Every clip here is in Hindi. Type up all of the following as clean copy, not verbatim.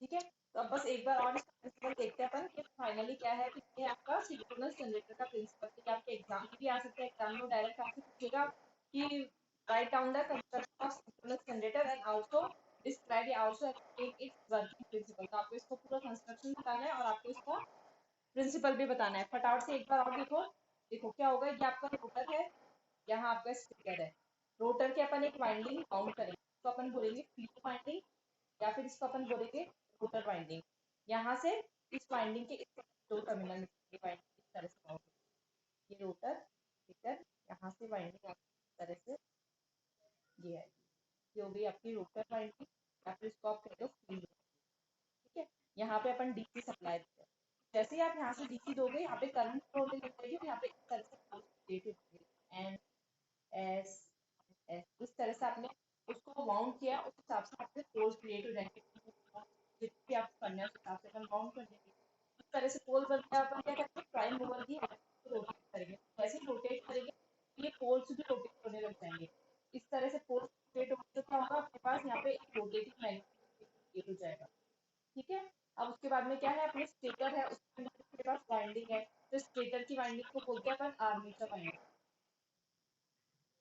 ठीक है, तो अब बस एक बार और इसका प्रिंसिपल देखते हैं अपन कि फाइनली क्या है। कि ये आपका सिंक्रोनस जनरेटर का प्रिंसिपल, कि आपके एग्जाम में भी आ सकता है, एग्जाम में डायरेक्ट आपसे पूछेगा कि write down the construction of synchronous generator and also describe also explain it's working principle. तो आपको इसको पूरा कंस्ट्रक्शन बताना है और आपको इसका प्रिंसिपल भी बताना है। फटाफट से एक बार और देखो। देखो क्या होगा, ये आपका रोटर है, यहाँ आपका स्टेटर है। रोटर के अपन एक वाइंडिंग काउंट करेंगे, तो अपन बोलेंगे फील्ड वाइंडिंग, या फिर इसको अपन बोलेंगे रोटर वाइंडिंग। यहाँ से इस वाइंडिंग के इस दो टर्मिनल निकलेंगे, वाइंडिंग इस तरह से काउंट होगी। ये रोटर, स्टेटर, यहाँ से वाइंडिंग इस तरह से ये है। ये हो गई आपकी रोटर वाइंडिंग, या फिर इसको आप कह दो फील्ड। ठीक है, यहाँ पे अपन डीसी सप्लाई देते हैं। जैसे ही आप यहाँ से डीसी दोगे, यहाँ पे करंट फ्लो होने लग जाएगी, और यहाँ पे इस तरह से फोर्स क्रिएट हो जाएगी। एन एस एस, इस तरह से आपने उसको बाउंड किया, उस हिसाब से आपके पोल्स क्रिएट हो जाएंगे। जितने भी आप करना है उस हिसाब से अपन बाउंड कर देंगे। इस तरह से पोल बन गया। अपन क्या करते हैं, प्राइम मूवर की हेल्प से रोटेट करेंगे। जैसे ही रोटेट करेंगे, ये पोल्स भी रोटेट होने लग जाएंगे। इस तरह से पोल्स रोटेट होने से क्या होगा, आपके पास यहाँ पे एक रोटेटिंग मैग्नेट क्रिएट हो जाएगा। ठीक है, अब उसके बाद में क्या है, अपने स्टेटर है, उसके अंदर आपके पास वाइंडिंग है। तो स्टेटर की वाइंडिंग को बोलते हैं अपन आर्मेचर वाइंडिंग।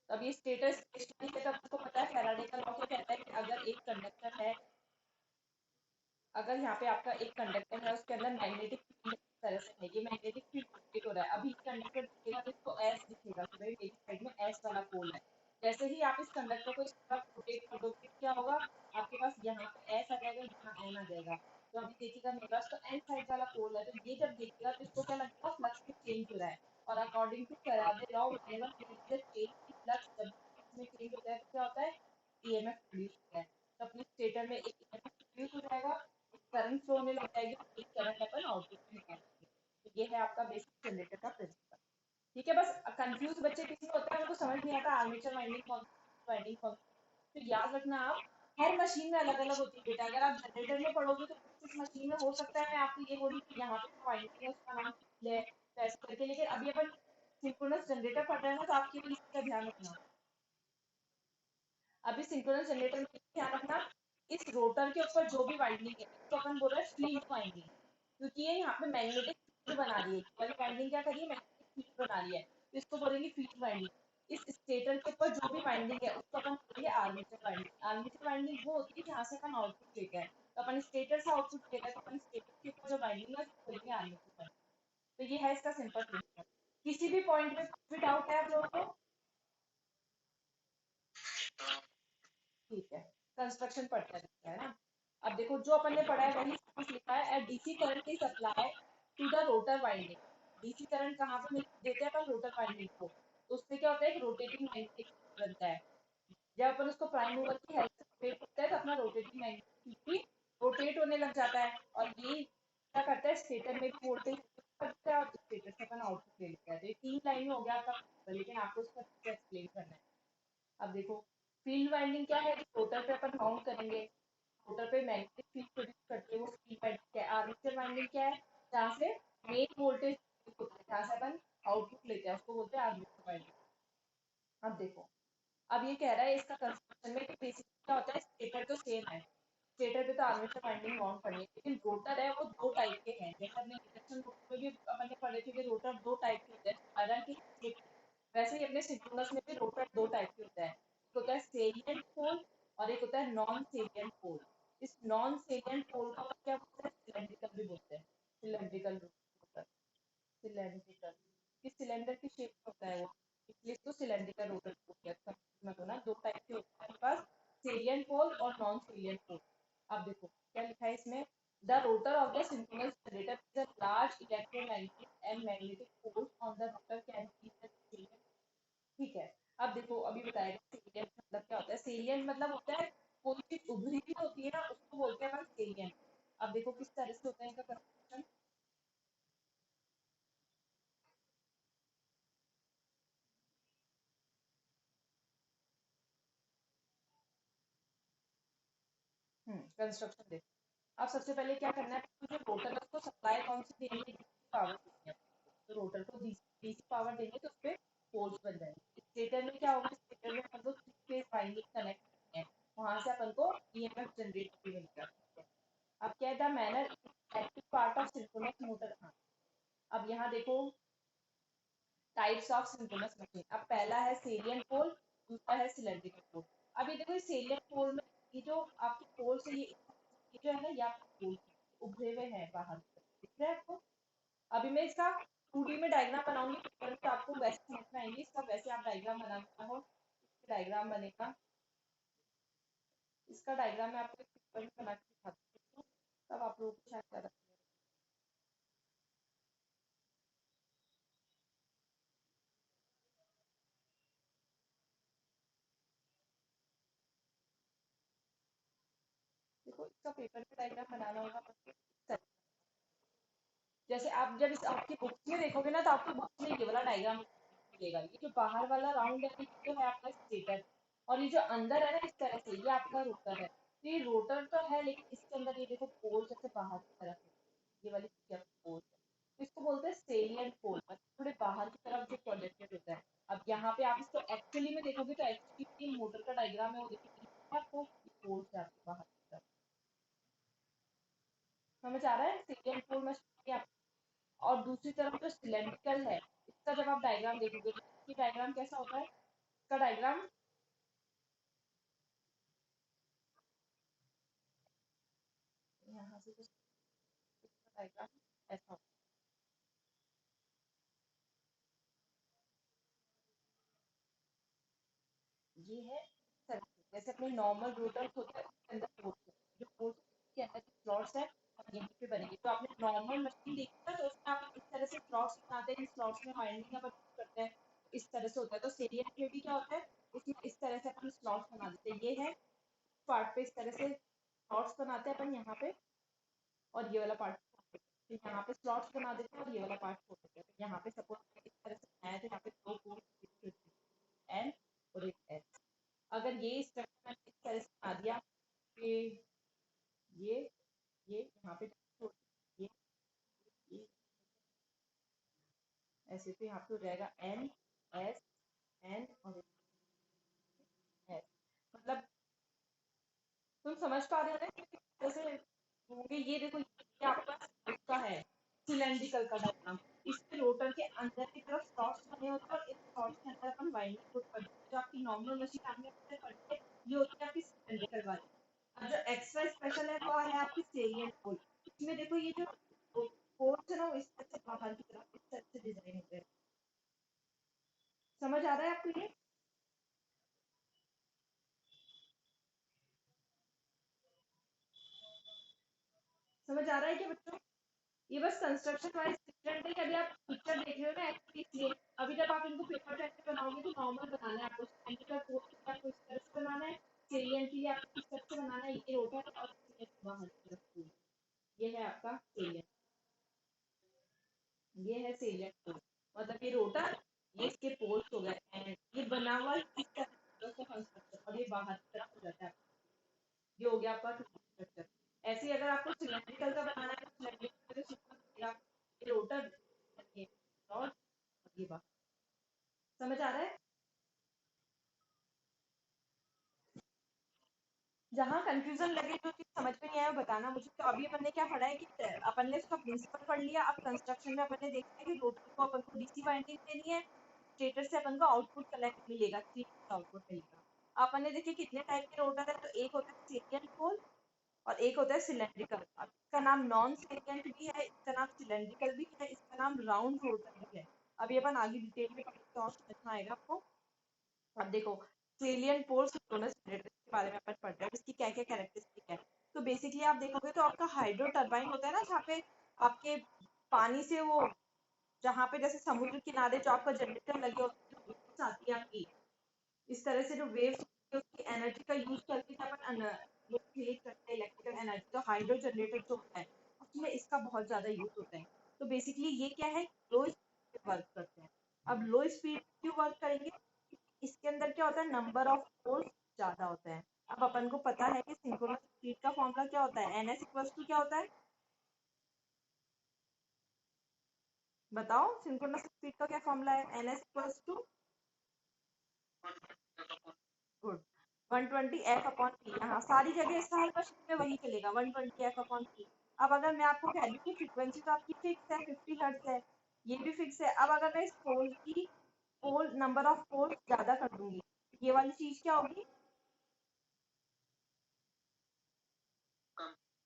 अब ये स्टेटर स्टेशनरी है, तो आपको पता है फैराडे का लॉ क्या कहता है कि अगर एक कंडक्टर है, अगर यहाँ पे आपका एक कंडक्टर है, उसके अंदर मैग्नेटिक फील्ड इस तरह से है, ये मैग्नेटिक फील्ड रोटेट हो रहा है। अभी कंडक्टर दिखेगा तो इसको एस दिखेगा, तो भाई मेरी साइड में एस वाला पोल है। जैसे ही आप इस कंडक्टर को इस तरफ रोटेट कर दोगे, क्या होगा, आपके पास यहाँ पे एस आ जाएगा, यहाँ एन आ जाएगा। तो अभी देखिएगा मेरे पास तो एन साइड वाला पोल है, तो ये जब देखेगा तो इसको क्या लगेगा, फ्लक्स में चेंज हो रहा है। और according to Faraday law, whenever there is a change in flux, जब इसमें चेंज होता है तो क्या होता है, ईएमएफ प्रोड्यूस होता है। तो अपने स्टेटर में एक ईएमएफ प्रोड्यूस हो जाएगा, करंट फ्लो होने लग जाएगी, और एक करंट अपन आउटपुट में निकालेंगे। तो ये है आपका बेसिक जनरेटर का प्रिंसिपल। ठीक है, बस कंफ्यूज बच्चे किसी को होता है, उनको समझ नहीं आता आर्मेचर वाइंडिंग कौन सी, वाइंडिंग कौन सी। तो याद रखना, आप हर मशीन में अलग अलग होती है बेटा। अगर आप जनरेटर में पढ़ोगे तो इस मशीन में हो सकता है मैं आपको ये बोलूँ कि यहाँ पे वाइंडिंग है, उसका नाम है, तो ऐसे करके। लेकिन अभी अपन सिंक्रोनस जनरेटर पढ़ रहे हैं ना, तो आपके लिए इसका ध्यान रखना। अभी सिंक्रोनस जनरेटर में ध्यान रखना, इस रोटर के ऊपर जो भी वाइंडिंग है, इसको अपन बोल रहे हैं फील्ड वाइंडिंग, क्योंकि ये यहाँ पे मैग्नेटिक फील्ड बना रही है। वाली वाइंडिंग क्या करिए, मैग्नेटिक फील्ड बना रही है, तो इसको बोलेंगे फील्ड वाइंडिंग। इस स्टेटर के ऊपर जो भी वाइंडिंग है, उसको अपन बोलेंगे आर्मेचर वाइंडिंग। आर्मेचर वाइंडिंग वो होती है जहाँ से अपन आउटपुट लेते हैं। तो अपन स्टेटर से आउटपुट लेते हैं, तो अपन स्टेटर के ऊपर जो वाइंडिंग है उसको बोलेंगे आर्मेचर वाइंडिंग। तो ये है इसका सिंपल प्रिंसिपल। किसी भी पॉइंट में कुछ भी डाउट है आप लोगों को? ठीक है, कंस्ट्रक्शन पढ़ते रहता है ना। अब देखो जो अपन ने पढ़ा है वही कुछ लिखा है, DC current is apply to the rotor winding. DC current कहाँ पे देते हैं अपन, रोटर वाइंडिंग को। तो उससे क्या होता है, एक रोटेटिंग मैग्नेटिक बनता है। जब अपन उसको प्राइम मूवर की हेल्प से रोटेट करते हैं, तो अपना रोटेटिंग मैग्नेटिक भी रोटेट होने लग जाता है। और ये क्या करता है, स्टेटर में भी वोल्टेज करता है, और स्टेटर से अपन आउटपुट ले लेते हैं। तो ये तीन लाइन में हो गया आपका, लेकिन आपको उसको अच्छे से एक्सप्लेन करना है। अब देखो, फील्ड वाइंडिंग क्या है, रोटर पे अपन माउंट करेंगे, रोटर पे मैग्नेटिक फील्ड प्रोड्यूस करते हैं, वो फील्ड वाइंडिंग क्या है। आर्मेचर वाइंडिंग क्या है, जहाँ से मेन वोल्टेज होता है, जहाँ से अपन आउटपुट लेते हैं, उसको बोलते हैं आर्मेचर वाइंडिंग। अब देखो, अब ये कह रहा है इसका कंस्ट्रक्शन में कि बेसिकली क्या होता है, स्टेटर तो सेम है, स्टेटर पे तो आर्मेचर वाइंडिंग माउंट करनी है, लेकिन रोटर है वो दो टाइप के हैं। जैसे अपने इंडक्शन मोटर में भी अपन ने पढ़े थे कि रोटर दो टाइप के होते हैं, हालांकि वैसे ही अपने सिंक्रोनस में भी रोटर दो टाइप के होता है। एक होता है सेलिएंट पोल, और एक होता है नॉन सेलिएंट पोल। इस नॉन सेलिएंट पोल को अपन क्या बोलते हैं, सिलेंड्रिकल भी बोलते हैं। सिलेंड्रिकल रोटर, सिलेंड्रिकल, किस सिलेंडर की शेप में होता है वो, इसलिए इसको सिलेंड्रिकल रोटर बोलते हैं। समझ लो ना, दो टाइप के होते हैं हमारे पास, सेलिएंट पोल और नॉन सेलिएंट पोल। अब देखो क्या लिखा है इसमें, the rotor of the synchronous generator is a large electromagnetic and magnetic force on the rotor can be the salient. ठीक है, अब देखो अभी बताएगा सेलिएंट मतलब क्या होता है। सेलिएंट मतलब होता है कोई चीज उभरी हुई होती है ना, उसको बोलते हैं अपन सेलिएंट। अब देखो किस तरह से होता है इनका कंस्ट्रक्शन। कंस्ट्रक्शन देखो, अब सबसे पहले क्या करना है, जो रोटर है उसको सप्लाई कौन सी देनी है, डीसी पावर देनी है। तो रोटर को डीसी पावर देंगे तो उसपे पोल्स बन जाएंगे। स्टेटर में क्या होगा, स्टेटर में अपन को थ्री फेज वाइंडिंग कनेक्ट करनी है, वहां से अपन को ईएमएफ जनरेट भी मिलेगा। अब क्या है the manner active part of synchronous motor. हाँ, अब यहाँ देखो टाइप्स ऑफ सिंक्रोनस मशीन। अब पहला है सेलियंट पोल, दूसरा है सिलेंड्रिकल पोल। अब ये देखो सेलियंट पोल में ये जो आपके पोल से ये जो है ना, ये आपके पोल उभरे हुए हैं बाहर, दिख रहा है आपको। अभी मैं इसका 2D में डायग्राम बनाऊंगी तो आपको वैसे समझ में आएंगे। इसका वैसे आप डायग्राम बनाना हो, डायग्राम बनेगा। इसका डायग्राम मैं आपको एक पेपर में बना के दिखाती हूँ, तब आप लोगों को शायद ज्यादा clear हो। देखो इसका पेपर में डायग्राम बनाना होगा आपको। जैसे आप जब इस आपकी बुक्स में देखोगे ना, तो आपको बुक्स में ये वाला डायग्राम मिलेगा। ये जो बाहर वाला राउंड है ये जो है आपका स्टेटर, और ये जो अंदर है ना इस तरह से, ये आपका रोटर है। तो ये रोटर तो है, लेकिन इसके अंदर ये देखो पोल जैसे बाहर की तरफ है, ये वाली पोल है। तो इसको बोलते हैं सेलियंट पोल, मतलब थोड़े बाहर की तरफ जो प्रोजेक्टेड होता है। अब यहाँ पे आप इसको एक्चुअली में देखोगे तो एक्चुअली मोटर का डायग्राम है वो देखिए आपको पोल से आपके बाहर की तरफ। समझ आ रहा है सेलियंट पोल में? और दूसरी तरफ जो सिलेंड्रिकल है, इसका जब आप डायग्राम देखोगे तो इसकी डायग्राम कैसा होता है? इसका डायग्राम यहाँ से कुछ डायग्राम ऐसा होता है। ये है सर्किट, जैसे अपने नॉर्मल रोटर होता है उसके अंदर पोर्ट्स है, जो पोर्ट्स के अंदर जो स्लॉट्स है और यहीं पे बनेंगे। तो आपने नॉर्मल मशीन देखी ना, तो उसमें आप इस तरह से स्लॉट्स बनाते हैं, इन स्लॉट्स में वाइंडिंग अपन यूज करते हैं, इस तरह से होता है। तो सीरियल में भी क्या होता है, इसमें इस तरह से अपन स्लॉट्स बना देते हैं। ये है पार्ट पे इस तरह से स्लॉट्स बनाते हैं अपन यहाँ पे, और ये वाला पार्ट तो यहाँ पे स्लॉट्स बना देते हैं और ये वाला पार्ट छोड़ देते हैं। तो यहाँ पे सपोज इस तरह से बनाया तो यहाँ पे दो पोर्ट एन और एक एस। अगर ये स्ट्रक्चर मैंने इस तरह से बना दिया कि ये ये यहाँ पे छोड़ ये ये ऐसे, तो यहाँ पे हो जाएगा एन एस एन और एस। मतलब तुम समझ पा रहे हो ना कि जैसे होंगे। ये देखो ये आपका इसका है सिलेंड्रिकल का डायग्राम। इसके रोटर के अंदर की तरफ स्लॉट्स बने होते हैं और इस स्लॉट्स के अंदर अपन वाइंडिंग पुट करते हैं। जो आपकी नॉर्मल मशीन आपने अपने करते हैं ये होती है आपकी सिलेंड्रिकल वाली। और जो एक्स्ट्रा स्पेशल है वो है आपकी सेरियल पोल। इसमें देखो ये जो पोर्ट्स है ना वो इस तरह से बाहर की तरफ इस तरह से डिजाइन होते हैं। समझ आ रहा है आपको ये? समझ आ रहा है क्या बच्चों? ये बस कंस्ट्रक्शन वाइज डिफरेंट है कि अभी आप पिक्चर देख रहे हो ना एक्चुअली, इसलिए अभी जब आप इनको पेपर टाइप पे बनाओगे तो नॉर्मल बनाना है आपको। सिलेंड्रिकल पोर्ट के आपको इस तरह से बनाना है, सेलियंट के लिए आपको इस तरह से बनाना है। ये रोटर है और ये बाहर की तरफ पोल। ये है आपका सेलियंट, ये है सेलियंट पोल। मतलब ये रोटर, ये इसके पोल्स हो गए एंड ये बना हुआ इस तरह से कंस्ट्रक्शन, और ये बाहर की तरफ हो जाता है। ये हो गया आपका स्ट्रक्चर। ऐसे ही अगर आपको सिलेंड्रिकल का बनाना है तो सिलेंड्रिकल का सिस्टम, ये रोटर, ये रॉड और ये बाहर। समझ आ रहा है? जहाँ कंफ्यूजन लगे, जो चीज समझ में नहीं आया वो बताना मुझे। तो अभी अपन ने क्या पढ़ा है कि अपन ने इसका प्रिंसिपल पढ़ लिया। अब कंस्ट्रक्शन में अपन ने देखा है कि रोटर को अपन को डीसी वाइंडिंग देनी है, स्टेटर से अपन को आउटपुट कलेक्ट मिलेगा, 3 आउटपुट मिलेगा। अपन ने देखिए कितने टाइप के रोटर है, तो एक होता है सेरियल पोल और एक होता है सिलेंड्रिकल। अब इसका नाम नॉन सेरियंट भी है, इसका नाम सिलेंड्रिकल भी है, इसका नाम राउंड रोटर भी है। अभी अपन आगे डिटेल में पढ़ेंगे और समझ में आएगा आपको। अब देखो सेलियंट पोल सिंक्रोनस जनरेटर के बारे में अपन पढ़ रहे हैं, इसकी क्या क्या कैरेक्टरिस्टिक है। तो बेसिकली आप देखोगे तो आपका हाइड्रो टरबाइन होता है ना, जहाँ पे आपके पानी से वो, जहाँ पे जैसे समुद्र किनारे जो आपका जनरेटर लगे होते हैं, जो waves आती है आपकी, इस तरह से जो वेव्स उसकी एनर्जी का यूज करके जब अपन वो क्रिएट करते हैं इलेक्ट्रिकल एनर्जी, तो हाइड्रो जनरेटर जो होता है उसमें इसका बहुत ज्यादा यूज होता है। तो बेसिकली ये क्या है, लो स्पीड पे वर्क करते हैं। अब लो स्पीड क्यों वर्क करेंगे? इसके अंदर क्या होता है, नंबर ऑफ पोल्स ज्यादा होता है। अब अपन को पता है कि सिंक्रोनस स्पीड का फॉर्मूला क्या होता है, एन एस इक्वल्स टू क्या होता है, बताओ सिंक्रोनस स्पीड का क्या फॉर्मूला है, N S equals to, good, 120f/p, यहाँ सारी जगह इसका हर क्वेश्चन में वही चलेगा 120f/p। अब अगर मैं आपको कह दूं कि फ्रीक्वेंसी तो आपकी फिक्स है 50 हर्ट्ज है, ये भी फिक्स है। अब अगर मैं इस पोल की नंबर ऑफ पोल्स ज्यादा कर दूंगी, ये वाली चीज क्या होगी?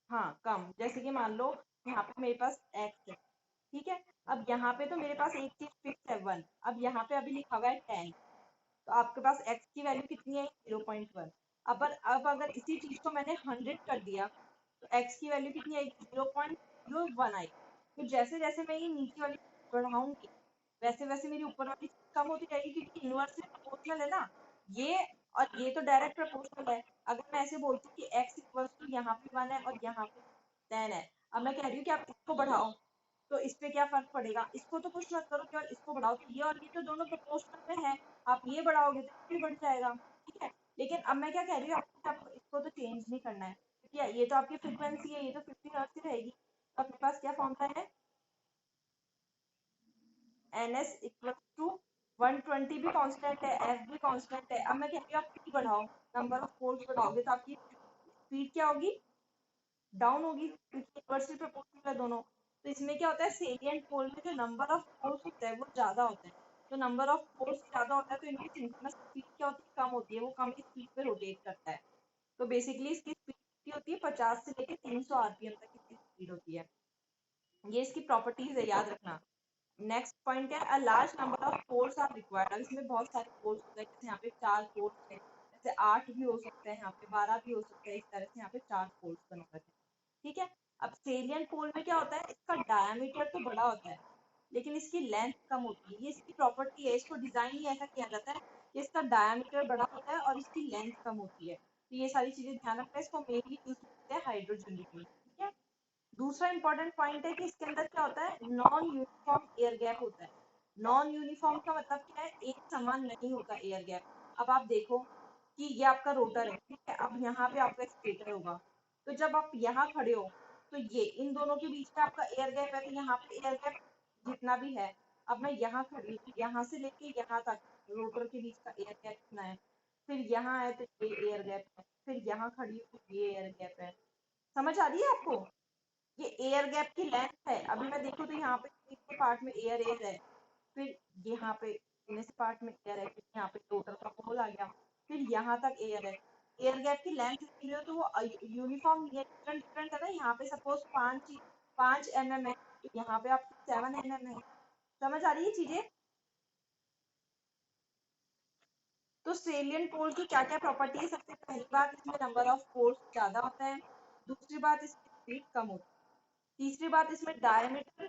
हाँ कम, जैसे कि मान लो यहाँ पे मेरे पास x है, ठीक है। अब यहाँ पे तो मेरे पास एक चीज फिक्स है 1, अब यहाँ पे अभी लिखा हुआ है 10, तो आपके पास x की वैल्यू कितनी है? 0.1। अब अगर इसी चीज को मैंने 100 कर दिया तो x की वैल्यू कितनी आएगी? 0.01 आएगी। तो जैसे जैसे मैं ये नीचे वाली बढ़ाऊंगी वैसे वैसे मेरी ऊपर वाली चीज कम होती जाएगी, क्योंकि इनवर्सली प्रोपोर्शनल है ना ये, और ये तो डायरेक्ट प्रोपोर्शनल है। अगर मैं ऐसे बोलती हूँ कि x इक्वल्स टू यहाँ पे 1 है और यहाँ पे 10 है, अब मैं कह रही हूँ कि आप इसको बढ़ाओ तो इस पे क्या फर्क पड़ेगा? इसको तो कुछ मत करो, केवल इसको बढ़ाओ, तो ये और ये तो दोनों प्रोपोर्शनल में है, आप ये बढ़ाओगे तो ये बढ़ जाएगा, ठीक है। लेकिन अब मैं क्या कह रही हूँ आपको इसको तो चेंज नहीं करना है, क्योंकि ये तो आपकी फ्रीक्वेंसी है, ये तो 50 हर्ट्ज ही रहेगी। तो अपने पास क्या फॉर्मूला है? ns इक्वल टू 120 भी कांस्टेंट है, f भी कांस्टेंट है। अब मैं कह रही हूँ आप p बढ़ाओ, नंबर ऑफ पोल्स बढ़ाओगे तो आपकी स्पीड क्या होगी? डाउन होगी, क्योंकि इनवर्सली प्रोपोर्शनल है दोनों। तो इसमें क्या होता है, सेलिएंट पोल में जो नंबर ऑफ पोल्स होता है वो ज्यादा होता है। तो नंबर ऑफ पोल्स ज्यादा होता है तो इनकी सिंक्रोनस स्पीड क्या होती है? कम होती है, वो कम स्पीड पे रोटेट करता है। तो बेसिकली इसकी स्पीड कितनी होती है? 50 से लेके 300 आरपीएम तक इसकी स्पीड होती है। ये इसकी प्रॉपर्टीज है, याद रखना। नेक्स्ट पॉइंट है, a large number of poles are required. अब इसमें बहुत सारे पोल्स होते हैं, जैसे यहाँ पे 4 पोल्स है, जैसे 8 भी हो सकते हैं, यहाँ पे 12 भी हो सकते हैं, इस तरह से यहाँ पे 4 पोल्स बना रखे हैं, ठीक है। अब सेलिएंट पोल में क्या होता है, इसका डायमीटर तो बड़ा होता है लेकिन इसकी लेंथ कम होती है। ये इसकी प्रॉपर्टी है, इसको डिजाइन ही ऐसा किया जाता है कि इसका डायमीटर बड़ा होता है और इसकी लेंथ कम होती है। तो ये सारी चीजें ध्यान रखना है, इसको मेनली यूज करते हैं हाइड्रोजन में, ठीक है। दूसरा इंपॉर्टेंट पॉइंट है कि इसके अंदर क्या होता है, नॉन यूनिफॉर्म एयर गैप होता है। नॉन यूनिफॉर्म का मतलब क्या है? एक समान नहीं होता एयर गैप। अब आप देखो कि ये आपका रोटर है, ठीक है। अब यहाँ पे आपका स्टेटर होगा, तो जब आप यहाँ खड़े हो तो ये इन दोनों के बीच में आपका एयर गैप है, तो यहाँ पे एयर गैप जितना भी है, अब मैं यहाँ खड़ी हूँ, यहाँ से लेके यहाँ तक रोटर के बीच का एयर गैप कितना है, फिर यहाँ है तो ये एयर गैप है, फिर यहाँ खड़ी हूँ तो ये एयर गैप है। समझ आ रही है आपको? ये एयर गैप की लेंथ है। अभी मैं देखूँ तो यहाँ पे इतने पार्ट में एयर एयर है, फिर यहाँ पे इतने से पार्ट में एयर है, फिर यहाँ पे रोटर का होल आ गया, फिर यहाँ तक एयर है। एयर गैप की लेंथ इतनी है तो वो यूनिफॉर्म नहीं है, डिफरेंट डिफरेंट है ना। यहाँ पे सपोज 5 mm है तो यहाँ पे आपकी 7 mm है। समझ आ रही है चीजें? तो सेलियंट पोल की क्या क्या प्रॉपर्टी है? सबसे पहली बात, इसमें नंबर ऑफ पोल्स ज्यादा होता है। दूसरी बात, इसकी स्पीड कम होती है। तीसरी बात, इसमें डायमीटर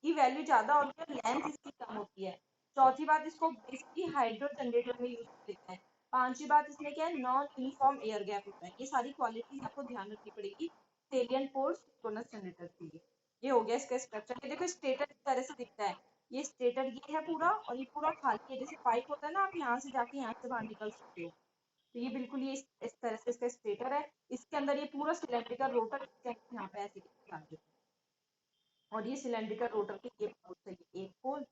की वैल्यू ज्यादा होती है, लेंथ इसकी कम होती है। चौथी बात, इसको बेसिकली हाइड्रो जनरेटर में यूज करते हैं। पांचवी बात, इसमें क्या है, नॉन यूनिफॉर्म एयर गैप होता है। ये सारी क्वालिटीज आपको ध्यान रखनी पड़ेगी सेलियंट पोर्स सिंक्रोनस जनरेटर के लिए। ये हो गया इसका स्ट्रक्चर। ये देखो स्टेटर इस तरह से दिखता है, ये स्टेटर ये है पूरा, और ये पूरा खाली है, जैसे पाइप होता है ना, आप यहाँ से जाके यहाँ से बाहर निकल सकते हो। तो ये बिल्कुल ये इस तरह से इसका स्टेटर है। इसके अंदर ये पूरा सिलेंड्रिकल रोटर यहाँ पे ऐसे दिखा देते हैं। और ये सिलेंड्रिकल रोटर के ये पोल है, ये एक पोल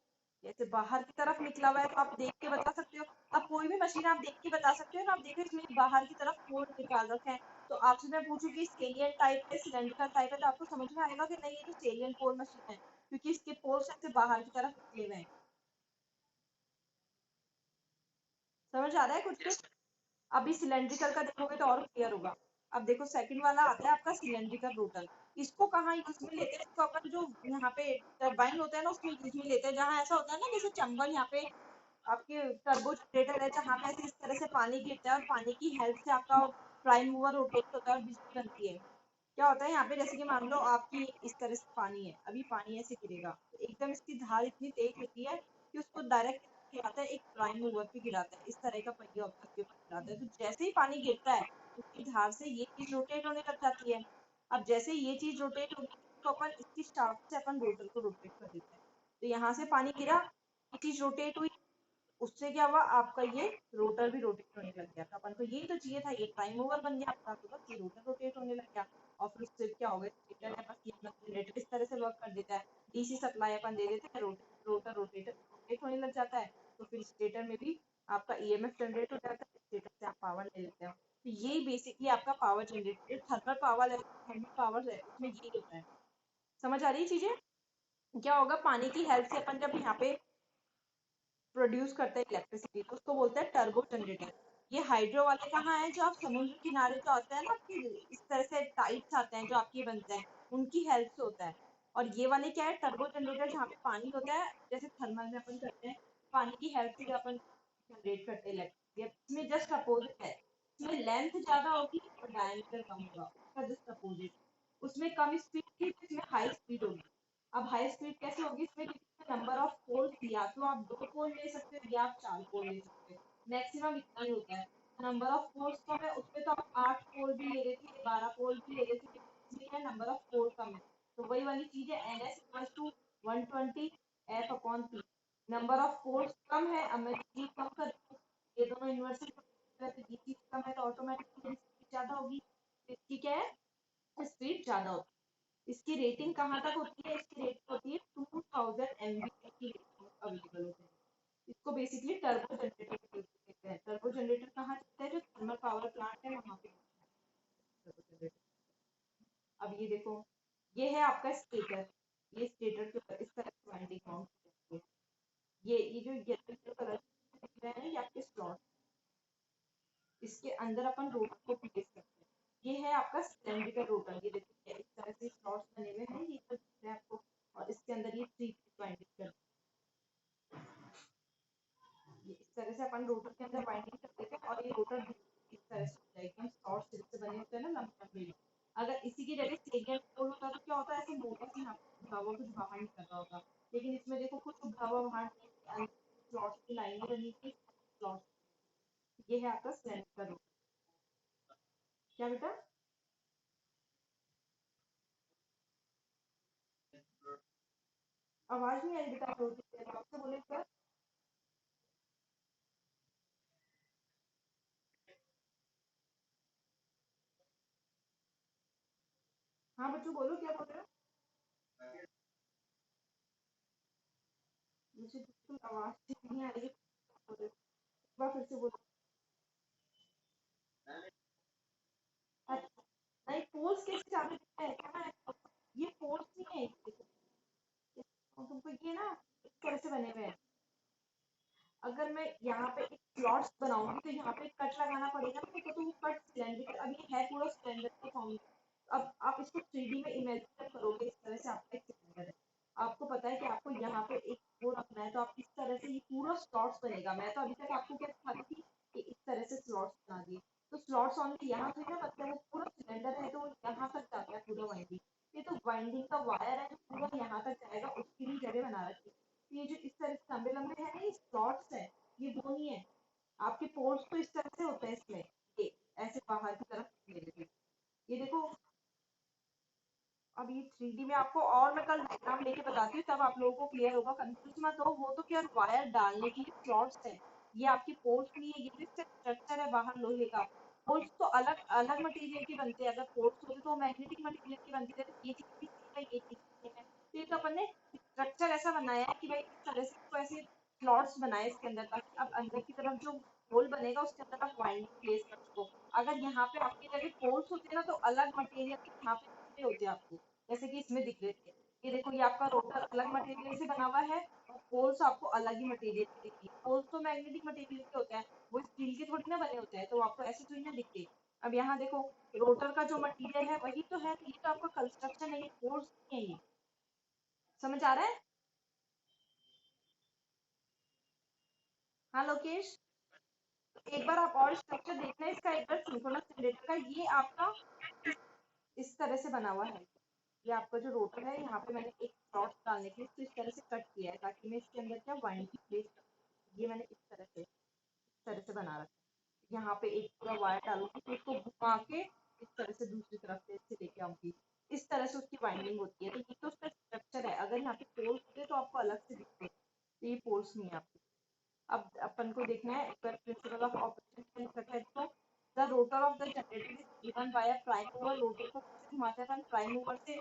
जैसे बाहर की तरफ निकला हुआ है, तो आप देख के बता सकते हो। अब कोई भी मशीन आप देख के बता सकते हो ना। आप देखो इसमें बाहर की तरफ पोल निकाल रखे हैं, तो आपसे मैं पूछूं कि सेलियन टाइप है सिलेंड्रिकल टाइप है, तो आपको समझ में आएगा कि नहीं ये तो सेलियन पोल मशीन है, क्योंकि इसके पोल्स ऐसे बाहर की तरफ निकले हुए हैं। समझ आ रहा है कुछ? अभी सिलेंड्रिकल का देखोगे तो और क्लियर होगा। अब देखो सेकंड वाला आता है आपका सिलेंड्रिकल रोटर। इसको कहाँ यूज में लेते हैं? इसको अपन जो यहाँ पे टरबाइन होता है ना उसमें यूज में लेते हैं, जहाँ ऐसा होता है ना जैसे चंबल यहाँ पे आपके टर्बो जनरेटर है, जहाँ पे ऐसे इस तरह से पानी गिरता है और पानी की हेल्प से आपका प्राइम मूवर रोटेट होता है और बिजली बनती है। क्या होता है यहाँ पे, जैसे कि मान लो आपकी इस तरह से पानी है, अभी पानी ऐसे गिरेगा तो एकदम इसकी धार इतनी तेज होती है कि उसको डायरेक्ट गिराता है, एक प्राइम मूवर पे गिराता है, इस तरह का पहिया होता है उसके ऊपर गिराता है। तो जैसे ही पानी गिरता है उसकी धार से ये चीज रोटेट होने लग जाती है। अब जैसे ये चीज रोटेट होगी तो अपन इसकी शाफ्ट से अपन रोटर को रोटेट कर देते हैं। तो यहाँ से पानी गिरा, ये चीज रोटेट हुई, उससे क्या हुआ, आपका ये रोटर भी रोटेट होने लग गया। तो अपन को यही तो चाहिए था, ये प्राइम मूवर बन गया आपका, तो बस ये रोटर रोटेट होने लग गया। और फिर उससे क्या हो गया, स्टेटर है बस ये अपना जनरेटर इस तरह से वर्क कर देता है। डीसी सप्लाई अपन दे देते हैं, रोटर रोटेट होने लग जाता है। तो फिर स्टेटर में भी आपका ईएमएफ जनरेट हो जाता है, स्टेटर से आप पावर पावर ले लेते हैं। तो यही बेसिकली आपका पावर जनरेटर, थर्मल पावर है, थर्मल पावर है, उसमें यही होता है। समझ आ रही है चीजें? क्या होगा, पानी की हेल्प से अपन जब यहाँ पे प्रोड्यूस करते हैं इलेक्ट्रिसिटी, तो उसको बोलते हैं टर्बो जनरेटर। ये हाइड्रो वाले कहाँ है, जो आप समुद्र किनारे जो आते हैं ना, कि इस तरह से टाइप्स आते हैं जो आपके बनते हैं, उनकी हेल्प से होता है। और ये वाले क्या है, टर्बो जनरेटर, जहाँ पे पानी होता है, जैसे थर्मल में अपन करते हैं, पानी की हेल्प से जो अपन जनरेट करते हैं इलेक्ट्रिसिटी। इसमें जस्ट अपोजिट है, इसमें लेंथ ज्यादा होगी और डायमीटर कम होगा, उसका जस्ट अपोजिट। उसमें कम स्पीड थी, इसमें हाई स्पीड होगी। अब हाई स्पीड कैसे होगी इसमें, नंबर ऑफ पोल्स, या तो आप 2 पोल ले सकते हो या आप 4 पोल ले सकते हो, मैक्सिमम इतना ही होता है। नंबर ऑफ पोल्स कम है, उसमें तो आप 8 पोल भी ले लेते हैं, 12 पोल भी ले लेते हैं, इसमें क्या नंबर ऑफ पोल कम है। तो वही वाली चीज है, NS equal to 120 F upon P। Number of poles कम है, अब मैं जी कम कर दूं, ये दोनों इन्वर्सल, तो जी चीज कम है तो ऑटोमेटिकली स्पीड ज्यादा होगी। इसकी क्या है, स्पीड ज्यादा होती है। इसकी रेटिंग कहाँ तक होती है, इसकी रेटिंग होती है 2000 MB की रेटिंग अवेलेबल होती है। इसको बेसिकली टर्बो जनरेटर कहते हैं। टर्बो जनरेटर कहाँ चलता है, जो थर्मल पावर प्लांट है वहां पे टर्बो जनरेटर। अब ये देखो, ये है आपका स्टेटर, ये स्टेटर के ऊपर इस तरह से वाइंडिंग माउंट की जाती है। ये जो येलो कलर दिख रहे हैं, ये आपके स्लॉट, इसके अंदर अपन रोटर को प्लेस करते हैं। ये है आपका सिलेंड्रिकल रोटर, ये देखिए इस तरह से स्लॉट्स बने हुए हैं, ये तो दिख रहा है आपको, और इसके अंदर ये 3 वाइंडिंग कर, ये इस तरह से अपन रोटर के अंदर वाइंडिंग कर देते हैं, और ये रोटर इस तरह से होता है, एकदम शॉर्ट सिल्क से बने होते हैं ना, लंबे लंबे। अगर इसी की जगह स्टेडियम पोल होता तो क्या होता है, ऐसे मोटा सा यहाँ पे उठा हुआ कुछ बाहर निकल रहा होता, लेकिन इसमें देखो कुछ उठा हुआ बाहर, स्लॉट्स की लाइनें बनी थी, स्लॉट्स। ये है आपका सिलेंडर का रोटर। क्या बेटा? आवाज नहीं आई बेटा, आप आपसे बोले सर। हाँ बच्चों बोलो, क्या बोल रहे हो? मुझे बिल्कुल आवाज ठीक नहीं आ रही है, बोल रहे हो? एक बार फिर से बोलो। अच्छा, नहीं पोल्स कैसे चालू है, क्या है, ये पोल्स नहीं है, ये देखो, तुमको ये ना इस तरह से बने हुए हैं। अगर मैं यहाँ पे एक स्लॉट्स बनाऊंगी तो यहाँ पे कट लगाना पड़ेगा ना मेरे को, तो वो कट सिलेंडर, अब ये है पूरा सिलेंडर का फॉर्म। अब आप इसको 3D में इमेजिन करोगे, इस तरह से आपका एक सिलेंडर है, आपको पता है कि आपको यहाँ पे एक वो रखना है, तो आप इस तरह से ये पूरा स्लॉट्स बनेगा। मैं तो अभी तक आपको क्या सिखाती थी कि इस तरह से स्लॉट्स बना दिए, तो स्लॉट्स ऑनली यहाँ से ना, मतलब वो पूरा सिलेंडर है तो वो यहाँ तक जाता है पूरा वाइंडिंग। ये तो वाइंडिंग का वायर है जो पूरा यहाँ तक जाएगा, उसके लिए जगह बना रखी है। तो ये जो इस तरह से लंबे लंबे है ना, ये स्लॉट्स है, ये वो नहीं है। आपके पोर्ट्स तो इस तरह से होते हैं इसमें, ये ऐसे बाहर की तरफ मेरे से। ये देखो, अब ये 3D में आपको और मैं कल डायग्राम लेके बताती हूँ, तब आप लोगों को क्लियर होगा, कंफ्यूज मत हो। वो तो केवल वायर डालने की स्लॉट्स है, ये आपकी पोर्ट्स नहीं है, ये भी स्ट्रक्चर है बाहर लोहे का। पोर्ट्स तो अलग अलग मटेरियल के बनते हैं, अगर पोर्ट्स होते तो मैग्नेटिक मटेरियल के बनते थे, ये चीज भी सेम है, ये चीज भी सेम है। तो ये तो अपन ने स्ट्रक्चर ऐसा बनाया है कि भाई इस तरह से इसको ऐसे स्लॉट्स बनाए इसके अंदर, ताकि अब अंदर की तरफ जो होल बनेगा उसके अंदर आप वाइंडिंग प्लेस कर सको। अगर यहाँ पे आपकी जगह पोर्ट्स होते ना, तो अलग मटेरियल के यहाँ पे होते आपको, जैसे कि इसमें दिख रहे थे। ये देखो, ये आपका रोटर अलग मटेरियल से बना हुआ है, और पोल्स आपको अलग ही मटेरियल के दिखती है। पोल्स तो मैग्नेटिक मटेरियल के होते हैं, वो स्टील के थोड़ी ना बने होते हैं, तो आपको ऐसे थोड़ी ना दिखते। अब यहाँ देखो, रोटर का जो मटेरियल है वही तो है, ये तो आपका कंस्ट्रक्शन है, ये पोल्स नहीं है ये। समझ आ रहा है? हाँ लोकेश, तो एक बार आप और स्ट्रक्चर देखना है इसका, एक बार सिंक्रोनस जनरेटर का। ये आपका इस तरह से बना हुआ है, ये आपका जो रोटर है, यहाँ पे मैंने एक स्लॉट डालने के लिए इसको इस तरह से कट किया है, ताकि मैं इसके अंदर क्या वाइंडिंग प्लेस कर सकूं। ये मैंने इस तरह से बना रखा है। यहाँ पे एक पूरा वायर डालूंगी, तो उसको घुमा के इस तरह से दूसरी तरफ से इससे लेके आऊंगी, इस तरह से उसकी वाइंडिंग होती है। तो ये तो उसका स्ट्रक्चर है, अगर यहाँ पे पोल्स होते तो आपको अलग से दिखते, तो ये पोल्स नहीं है आपको। अब अपन को देखना है, एक बार प्रिंसिपल ऑफ ऑपरेशन रखा है तो, the rotor of the generator is given by a prime mover. Rotor को कैसे घुमाते हैं अपन, प्राइम मूवर से।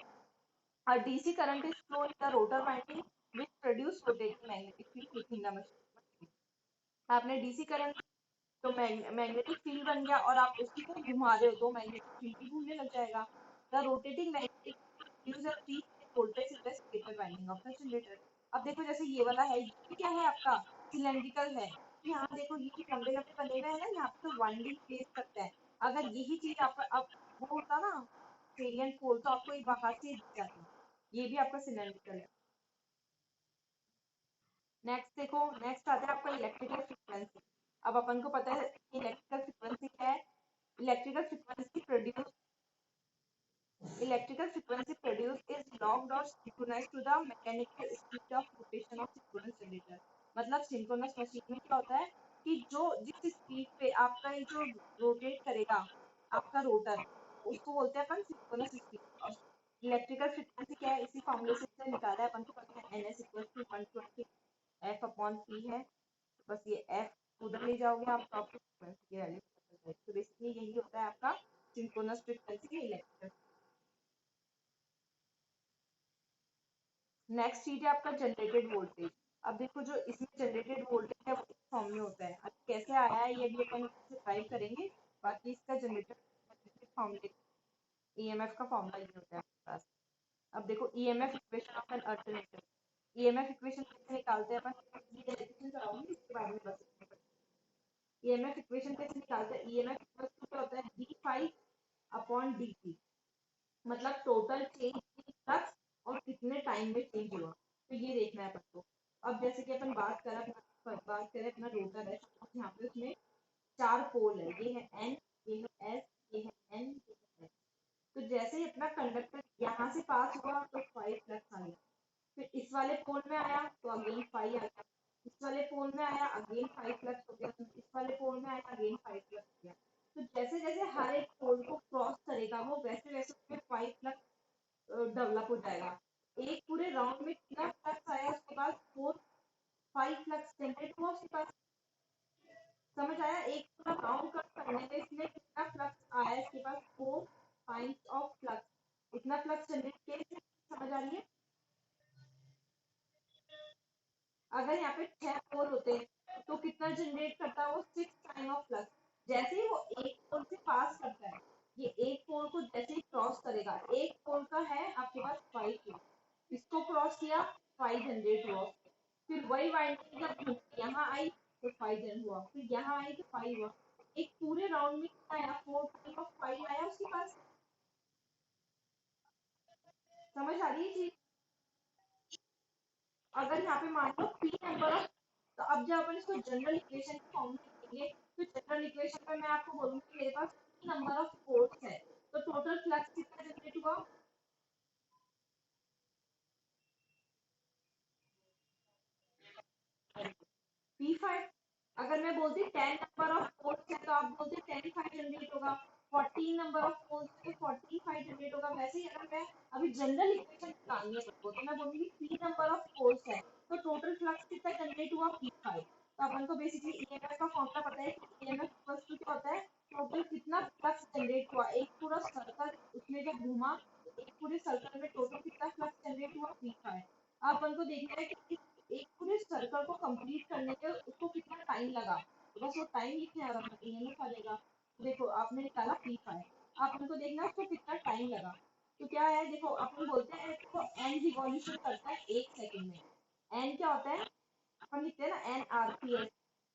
A DC current is flow in the rotor winding which produce rotating magnetic field within the machine. आपने DC करंट तो मैग्नेटिक फील्ड बन गया और आप उसी को घुमा रहे हो तो मैग्नेटिक फील्ड भी घूमने लग जाएगा। The rotating magnetic use a 3 voltage in the stator winding of the generator. अब देखो जैसे ये वाला है, ये क्या है आपका, सिलेंड्रिकल है। यहाँ देखो ये जो लंबे लंबे बने हुए हैं ना, यहाँ पे तो वाइंडिंग प्लेस करता है। अगर यही चीज आपका अब वो होता ना सेलिएंट पोल, तो आपको ये बाहर से दिख जाता। ये भी आपका सिलेंड्रिकल है। नेक्स्ट देखो, नेक्स्ट आता है आपका इलेक्ट्रिकल फ्रीक्वेंसी। अब अपन को पता है इलेक्ट्रिकल फ्रीक्वेंसी क्या है। Electrical frequency produce Electrical frequency produced is locked or synchronized to the mechanical speed of rotation of synchronous generator। मतलब synchronous मशीन में क्या होता है कि जो जिस स्पीड पे आपका ये जो रोटेट करेगा आपका रोटर, उसको बोलते हैं अपन सिंक्रोनस स्पीड। और इलेक्ट्रिकल फ्रीक्वेंसी क्या है, इसी फॉर्मूले से निकाला है अपन को, पता है NS equal to 120 F upon P है। तो बस ये F उधर ले जाओगे आप तो आपको फ्रीक्वेंसी की वैल्यू पता चल जाएगी। तो बेसिकली यही होता है आपका सिंक्रोनस फ्रीक्वेंसी इलेक्ट्रिकल। नेक्स्ट चीज है आपका जनरेटेड वोल्टेज। अब देखो जो इसमें जनरेटेड वोल्टेज है वो इस फॉर्म में होता है। अब कैसे आया है ये भी अपन ट्राई करेंगे। बाकी इसका जनरेटेड फॉर्मूले ईएमएफ का फॉर्मूला ये होता है आपके पास। अब देखो EMF equation of an alternator. EMF equation कैसे निकालते हैं अपन, इक्वेशन कराऊंगी इसके बारे में बस। ईएमएफ इक्वेशन कैसे निकालते हैं, ईएमएफ इक्वल टू होता है D five upon D T. मतलब टोटल चेंज इन फ्लक्स और कितने टाइम में चेंज हुआ, तो ये देखना है अपन को। अब जैसे कि अपन बात करें अपना रोटर है, यहाँ पे उसमें 4 पोल है, ये है एन, ये है एस, ये है एन, ये है एस। तो जैसे ही अपना कंडक्टर यहाँ से पास हुआ तो 5 फ्लक्स आ गया। फिर इस वाले पोल में आया तो अगेन 5 आ गया। इस वाले पोल में आया अगेन 5 फ्लक्स हो गया। इस वाले पोल में आया अगेन 5 फ्लक्स हो गया। तो जैसे जैसे हर एक पोल को क्रॉस करेगा वो वैसे वैसे उसमें 5 फ्लक्स डेवलप हो जाएगा। एक पूरे राउंड में कितना फ्लक्स आया उसके बाद 5 फ्लक्स जनरेट हुआ उसके पास। समझ आया, एक पूरा राउंड करने में इसमें कितना फ्लक्स आया इसके पास, 4 ऑफ फ्लक्स। इतना फ्लक्स जनरेट किया, समझ आ रही है। अगर यहाँ पे 6 पोल होते तो कितना जनरेट करता है वो, 6 ऑफ फ्लक्स। जैसे ही वो एक पोल से पास करता है, ये एक पोल को जैसे ही क्रॉस करेगा, एक पोल का है आपके पास 5 फ्लक्स, इसको क्रॉस किया 5 जनरेट हुआ। फिर वही वाइंडिंग जब यहाँ आई तो 5 जनरेट हुआ, फिर यहाँ आई तो 5 हुआ। एक पूरे राउंड में कितना आया, 4 ऑफ 5 आया उसके पास। समझ आ रही है चीज। अगर यहाँ पे मान लो पी नंबर ऑफ, तो अब जब अपन इसको जनरल इक्वेशन के फॉर्म में लिखेंगे तो जनरल इक्वेशन में मैं आपको बोलूंगी मेरे पास पी नंबर ऑफ पोल्स है, तो टोटल फ्लक्स कितना जनरेट हुआ, P5। अगर मैं बोलती 10 नंबर ऑफ पोल्स है तो आप बोलते 10 5 जनरेट होगा। 14 नंबर ऑफ पोल्स है तो 14 5 जनरेट होगा। वैसे ही अगर मैं अभी जनरल इक्वेशन निकालनी है सबको तो मैं बोलूंगी P नंबर ऑफ पोल्स है तो टोटल फ्लक्स कितना जनरेट हुआ, P5। तो अपन को बेसिकली ईएमएफ का फॉर्मूला पता है कि ईएमएफ इक्वल्स टू क्या होता है, टोटल कितना फ्लक्स जनरेट हुआ, एक पूरा सर्कल उसमें जब घूमा, एक पूरे सर्कल में टोटल कितना फ्लक्स जनरेट हुआ, P5। अब अपन को देखना है कि एक पूरे सर्कल को कंप्लीट करने में उसको कितना टाइम लगा, तो बस वो टाइम लिखने आ रहा ईएमएफ आ जाएगा। देखो आपने निकाला P5, आप उनको देखना उसको कितना टाइम लगा। तो क्या है, देखो अपन बोलते हैं इसको एन रिवॉल्यूशन करता है 1 सेकंड में। एन क्या होता है, अपन लिखते हैं ना एन आरपीएस,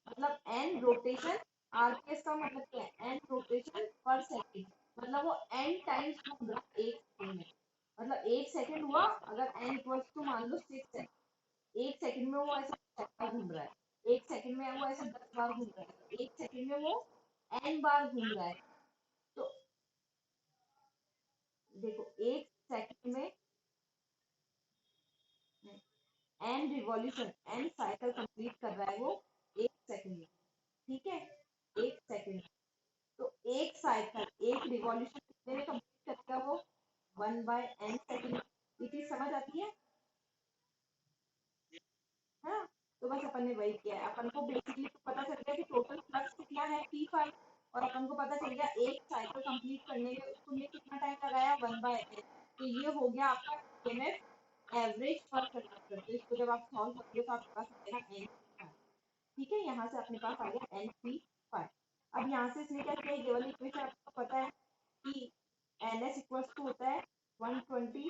मतलब एन रोटेशन, आरपीएस का मतलब क्या है, एन रोटेशन पर सेकंड। मतलब वो एन टाइम्स घूम रहा है 1 सेकंड में। मतलब 1 सेकंड हुआ, अगर एन इक्वल्स टू मान लो 6 है, 1 सेकंड में वो ऐसे 10 बार घूम रहा है। 1 सेकंड में वो ऐसे 10 बार घूम रहा है, 1 सेकंड में वो एन बार घूम रहा है। तो देखो 1 सेकंड में N revolution, N cycle complete कर रहा है वो 1 सेकंड में। ठीक है, 1 सेकंड। तो एक साइकिल, एक रिवॉल्यूशन कितने में कंप्लीट करेगा वो, 1/n सेकंड। ये चीज समझ आती है ना। तो बस अपन ने वही किया है, अपन को बेसिकली तो पता चल गया कि टोटल फ्लक्स कितना है P5, और अपन को पता चल गया एक साइकिल कंप्लीट करने में तुमने कितना टाइम लगाया, 1/n। तो ये हो गया आपका ईएमएफ एवरेज पर कंडक्टर। तो इसको जब आप सॉल्व करोगे तो आपके पास आएगा n। ठीक है, यहाँ से अपने पास आ गया NP5। अब यहाँ से इसने क्या किया, ये वाली इक्वेशन आपको पता है कि NS इक्वल्स टू होता है 120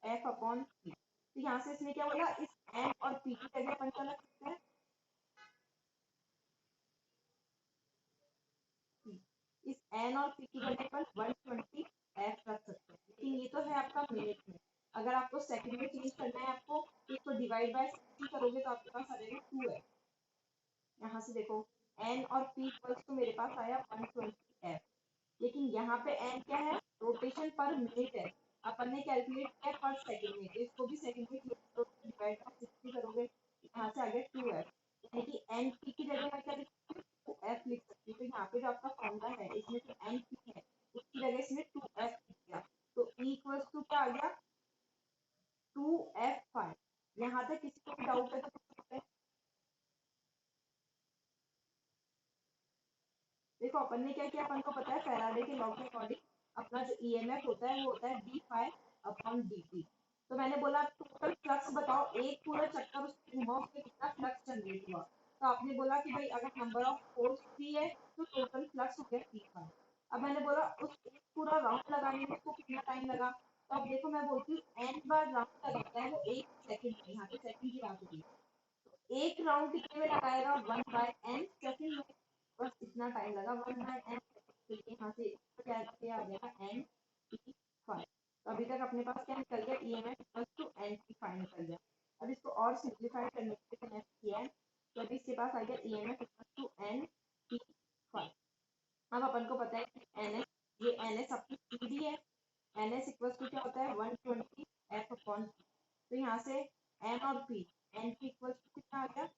F अपॉन P। तो यहाँ से इसने क्या बोला, इस N और P की जगह अपन क्या रख सकते हैं, इस N और P की जगह पर 120 F रख सकते हैं। लेकिन ये तो है आपका मिनट में, अगर आपको सेकंड में चेंज करना है आपको, तो इसको डिवाइड बाय 60 करोगे तो आपके पास आ जाएगा 2F। यहाँ से देखो N और P इक्वल्स तो मेरे पास आया 120 F, लेकिन यहाँ पे N क्या है, रोटेशन पर मिनट है, अपन ने कैलकुलेट किया पर सेकंड में, तो इसको भी सेकंड में डिवाइड बाय 60 करोगे, यहाँ से आ गया 2F। यानी कि एन पी की जगह मैं क्या लिख सकती हूँ, 2F लिख सकती हूँ। तो यहाँ पे जो आपका फॉर्मूला है इसमें जो एन पी है उसकी जगह इसमें 2F लिख दिया, तो E इक्वल्स टू क्या आ गया, 2F5। यहाँ तक किसी को डाउट है तो पूछ सकते हैं। देखो अपन ने क्या किया, अपन को पता है फैराडे के लॉ के अकॉर्डिंग अपना जो ईएमएफ होता है वो होता है D phi upon D T. तो मैंने बोला टोटल फ्लक्स बताओ, एक पूरा चक्कर उसको घुमाओ उसमें कितना फ्लक्स जनरेट हुआ। तो आपने बोला कि भाई अगर नंबर ऑफ पोल्स 3 है तो टोटल फ्लक्स हो गया 3 फाई। अब मैंने बोला उस एक पूरा राउंड लगाने में उसको कितना टाइम लगा, तो अब देखो मैं बोलती हूँ एन बार राउंड लगाता है वो 1 सेकंड में, यहाँ पे सेकंड की बात होगी, एक राउंड कितने में लगाएगा, 1/n सेकंड में, बस इतना टाइम लगा 1/n सेकंड। तो यहाँ से क्या आ जाएगा n p फाइव। तो अभी तक अपने पास क्या निकल गया, EMF equal to n p five निकल गया। अब इसको और सिंप्लीफाई करने के लिए मैंने किया है, तो अभी इसके पास आ गया EMF equal to n p five. अब अपन को पता है कि ns, ये ns अपनी पीडी है, ns इक्वल टू क्या होता है 120 f अपॉन p। तो यहाँ से n और p, n p equal to कितना आ गया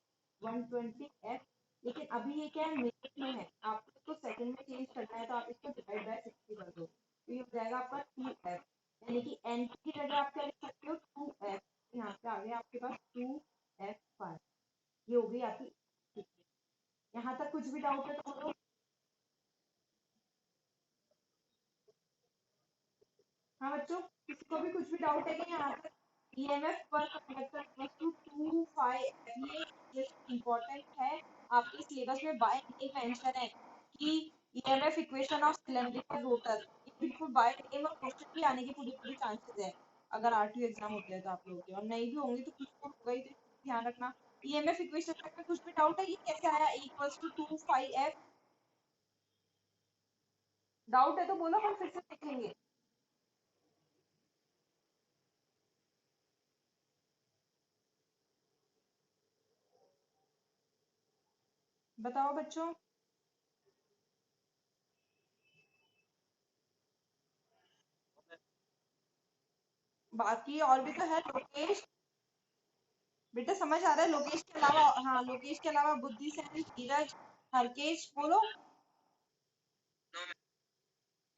120 f। लेकिन अभी ये क्या है, मिनट में है, आपको इसको सेकंड में चेंज करना है तो आप इसको डिवाइड बाय 60 कर दो, तो ये हो जाएगा आपका 2f। यानी कि n की जगह आप क्या लिख सकते हो 2f, यहाँ पे आ गया आपके पास 2f5। ये हो गई आपकी। यहाँ तक कुछ भी डाउट है तो बोलो। हाँ बच्चों, किसी को भी कुछ भी डाउट है कि यहाँ तक, ईएमएफ पर कंडक्टर इक्वल टू 2 ये इम्पोर्टेंट है, आपके सिलेबस में बाय नेम मेंशन है कि EMF equation of cylindrical rotor, ये बिल्कुल बाय नेम और क्वेश्चन भी आने की पूरी पूरी चांसेस है अगर आरटीओ एग्जाम होते हैं तो आप लोगों के, और नहीं भी होंगे तो कुछ तो होगा ही, तो ध्यान रखना। ईएमएफ इक्वेशन तक में कुछ भी डाउट है, ये कैसे आया इक्वल्स टू 2 f, डाउट है तो बोलो, हम फिर से देख लेंगे। बताओ बच्चों। बाकी और भी तो है, लोकेश, बेटा समझ आ रहा है, लोकेश के अलावा, हाँ लोकेश के अलावा बुद्धि सैन, धीरज, हरकेश बोलो।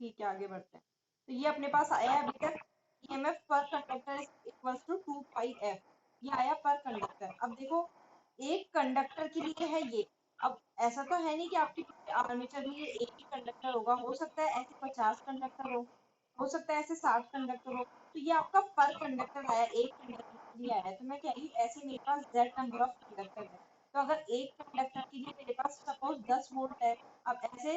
ठीक है आगे बढ़ते हैं। तो ये अपने पास आया है अभी तक, ईएमएफ पर कंडक्टर इक्वल्स टू 2 πf, ये आया पर कंडक्टर। अब देखो एक कंडक्टर के लिए है ये, अब ऐसा तो है नहीं कि आपकी आर्मेचर में ये एक ही कंडक्टर होगा, हो सकता है ऐसे 50 कंडक्टर हो सकता है ऐसे 60 कंडक्टर हो, तो ये आपका पर कंडक्टर आया, एक कंडक्टर के लिए आया है। तो मैं कह रही हूँ ऐसे मेरे पास z नंबर ऑफ कंडक्टर है, तो अगर एक कंडक्टर के लिए मेरे पास सपोज 10 वोल्ट है, अब ऐसे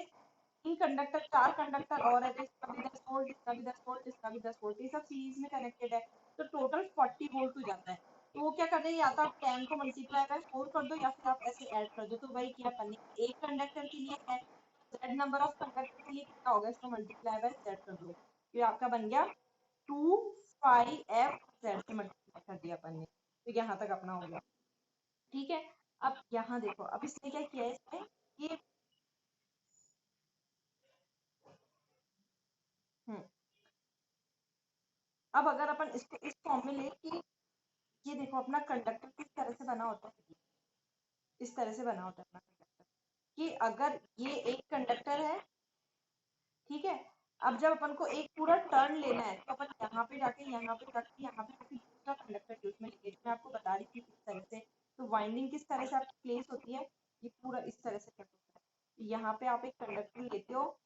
तीन कंडक्टर, चार कंडक्टर और है, तो इसका भी 10 वोल्ट, इसका भी 10 वोल्ट, इसका भी 10 वोल्ट, ये सब सीरीज में कनेक्टेड है, तो टोटल 40 वोल्ट हो जाता है। तो वो क्या कर रहे हैं, या तो आप 10 को मल्टीप्लाई बाय 4 कर दो या फिर आप ऐसे ऐड कर दो। तो वही किया अपन ने, एक कंडक्टर के लिए है, z नंबर ऑफ कंडक्टर के लिए कितना होगा, इसको मल्टीप्लाई बाय z कर दो, ये आपका बन गया 2 πf z से मल्टीप्लाई कर दिया अपन ने। तो यहाँ तक अपना हो गया, ठीक है। अब यहाँ देखो, अब इसने क्या किया है, इसमें ये हम्म, अब अगर अपन इसको इस फॉर्म में ले कि ये देखो अपना कंडक्टर किस तरह से बना होता है, इस तरह से बना होता है अपना कंडक्टर, कि अगर ये एक कंडक्टर है, ठीक है, अब जब अपन को एक पूरा टर्न लेना है तो अपन यहाँ पे जाके यहाँ पे जाके यहाँ पे जाके दूसरा कंडक्टर यूज में लेंगे। मैं आपको बता रही थी किस तरह से, तो वाइंडिंग किस तरह से आपकी प्लेस होती है, ये पूरा इस तरह से कट होता है। यहाँ पे आप एक कंडक्टर लेते हो,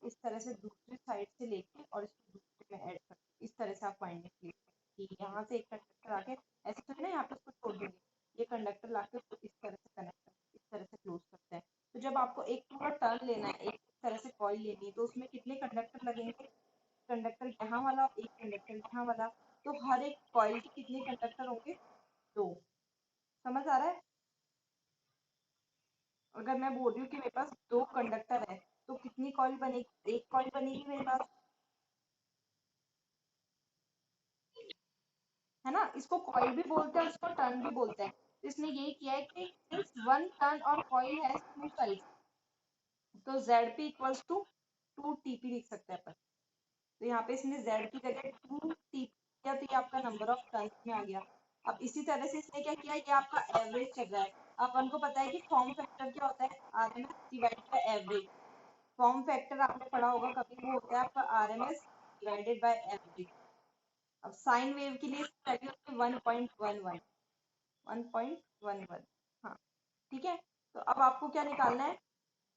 इस तरह से दूसरी साइड से लेके और इसको दूसरे में ऐड करते हो, इस तरह से आप वाइंडिंग प्लेस करते हो। यहाँ से एक कंडक्टर आके ऐसे तो ना यहाँ पे उसको छोड़ देंगे, ये कंडक्टर लाके उसको इस तरह से कनेक्ट करते हैं, इस तरह से क्लोज करते हैं। तो जब आपको एक पूरा टर्न लेना है लेनी, तो उसमें कितने कंडक्टर लगेंगे, कंडक्टर यहाँ वाला, एक कंडक्टर यहाँ वाला, तो हर एक कॉइल के कितने कंडक्टर होंगे, 2। समझ आ रहा है? अगर मैं बोल रही हूँ कि मेरे पास 2 कंडक्टर है तो कितनी कॉइल बनेगी, एक कॉइल बनेगी मेरे पास, है ना। इसको कॉइल भी बोलते हैं, इसको टर्न भी बोलते हैं। तो इसने यही किया है कि सिंस वन टर्न और कॉइल हैज 2 साइड्स, तो ZP इक्वल्स टू 2TP लिख सकते हैं अपन। तो यहाँ पे इसने Z की जगह 2TP किया, तो ये आपका नंबर ऑफ टर्न्स में आ गया। अब इसी तरह से इसने क्या किया, ये आपका एवरेज चल रहा है। अपन को पता है कि फॉर्म फैक्टर क्या होता है, RMS divided by average. Form factor आपने पढ़ा होगा कभी, वो होता है आपका RMS डिवाइडेड बाय एवरेज। अब साइन वेव के लिए वैल्यू होती है 1.11, 1.11। हाँ ठीक है। तो अब आपको क्या निकालना है,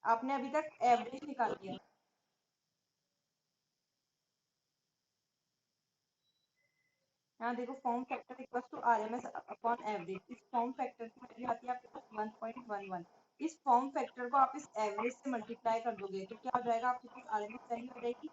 आपने अभी तक एवरेज निकाल लिया। यहाँ देखो form factor equal to RMS upon average, इस फॉर्म फैक्टर की वैल्यू आती है आपके पास 1.11। इस फॉर्म फैक्टर को आप इस एवरेज से मल्टीप्लाई कर दोगे तो क्या हो जाएगा, आपके पास RMS वैल्यू हो जाएगी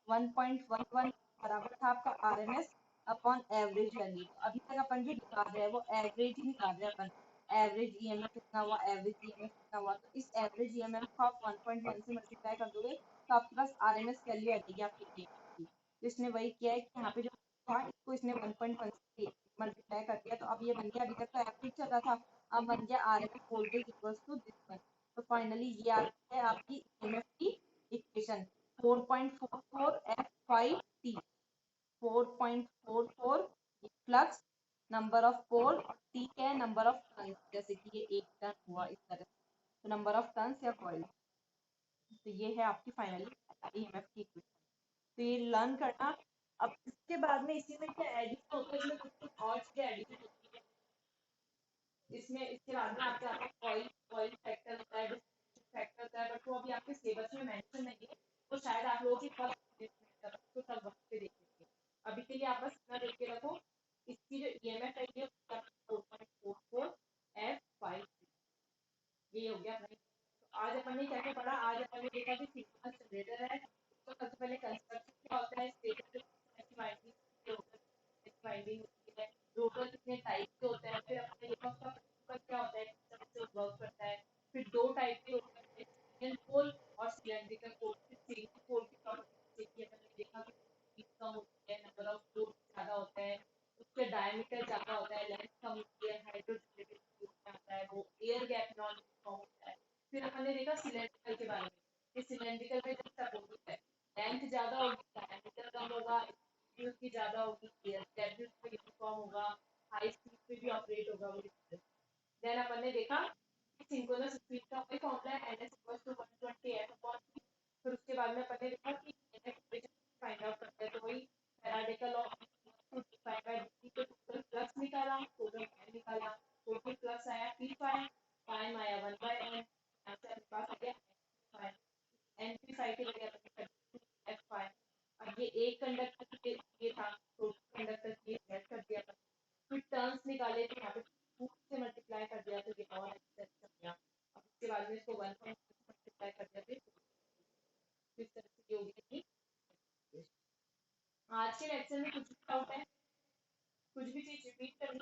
1.11 बराबर था आपका RMS अपॉन एवरेज वैल्यू। अभी तक अपन जो निकाल रहे हैं वो एवरेज ही निकाल रहे हैं अपन, एवरेज EMF कितना हुआ, एवरेज EMF कितना हुआ। तो इस एवरेज EMF को आप 1.1 से मल्टीप्लाई कर दोगे तो आपके पास RMS वैल्यू आ जाएगी आपकी EMF की। तो इसने वही किया है कि यहाँ पे जो था इसको इसने 1.1 से मल्टीप्लाई कर दिया, तो अब ये बन गया, अभी तक तो एवरेज चल रहा था, अब बन गया RMS voltage equals to this one. तो फाइनली ये आ है आपकी EMF की equation 4.44 F5T। 4.44 flux, number of pole, और T क्या है, नंबर ऑफ टर्न्स, जैसे कि ये एक टर्न हुआ इस तरह, तो नंबर ऑफ टर्न्स या कॉइल। तो ये है आपकी फाइनली EMF की इक्वेशन। तो ये लर्न करना। अब इसके बाद में इसी में क्या एडिशन होता है, इसमें कुछ कुछ और चीजें एडिशन होती है इसमें। इसके बाद में आपके आता है कॉइल, कॉइल फैक्टर होता है, फैक्टर होता है, बट वो अभी आपके सिलेबस में मेंशन नहीं है, तो शायद आप लोगों की फर्स्ट तो तब वक्त पे देखेंगे। अभी के लिए आप बस इतना देख के रखो, इसकी जो EMF है ये 4.44 F5, ये हो गया अपना। तो आज अपन ने क्या क्या पढ़ा, आज अपन ने देखा कि सिंक्रोनस जनरेटर है, तो सबसे पहले कंस्ट्रक्शन क्या होता है, स्टेटर वाइंडिंग होती है, रोटर कितने टाइप के होते हैं, फिर अपने देखा उसका प्रिंसिपल क्या होता है, किस तरह से वर्क करता है। फिर 2 टाइप के होते हैं, सिंगल पोल और सिलेंड्रिकल पोल। सिंगल पोल की प्रॉपर्टी देखी अपन ने, देखा कि स्पीड कम होती है, नंबर ऑफ पोल ज्यादा होता है, उसके डायमीटर ज्यादा होता है, लेंथ कम होती है, हाइड्रोजन आता है, वो एयर गैप नॉन फॉर्म होता है। फिर अपन ने देखा सिलेंड्रिकल के बारे में, कि सिलेंड्रिकल में जैसा अपोजिट है, लेंथ ज्यादा होगी, डायमीटर कम होगा, स्पीड की ज्यादा होगी, एयर गैप भी उसका यूनिफॉर्म होगा, हाई स्पीड पे भी ऑपरेट होगा वो। देन अपन ने देखा कि सिंक्रोनस स्पीड का वही फॉर्मूला है ns equals to 120 f upon p। फिर उसके बाद में अपन ने देखा कि nf इक्वेशन फाइंड आउट करते हैं, तो वही फैराडे का law to D by dt को टोटल फ्लक्स निकाला, टोटल टाइम निकाला, टोटल फ्लक्स आया p फाई, टाइम आया 1 बाय n, आंसर अपने पास आ गया फाई। n p फाई की जगह अपन ने f फाई। अब ये एक कंडक्टर के लिए था, टोटल कंडक्टर के लिए Z कर दिया था। फिर टर्न्स निकाले तो यहाँ पे 2 से मल्टीप्लाई कर दिया तो ये और एक्सेस कर दिया। अब इसके बाद में इसको 1 से मल्टीप्लाई कर दिया तो इस तरह से ये हो गई। आज के लेक्चर में कुछ भी डाउट है, कुछ भी चीज रिपीट करनी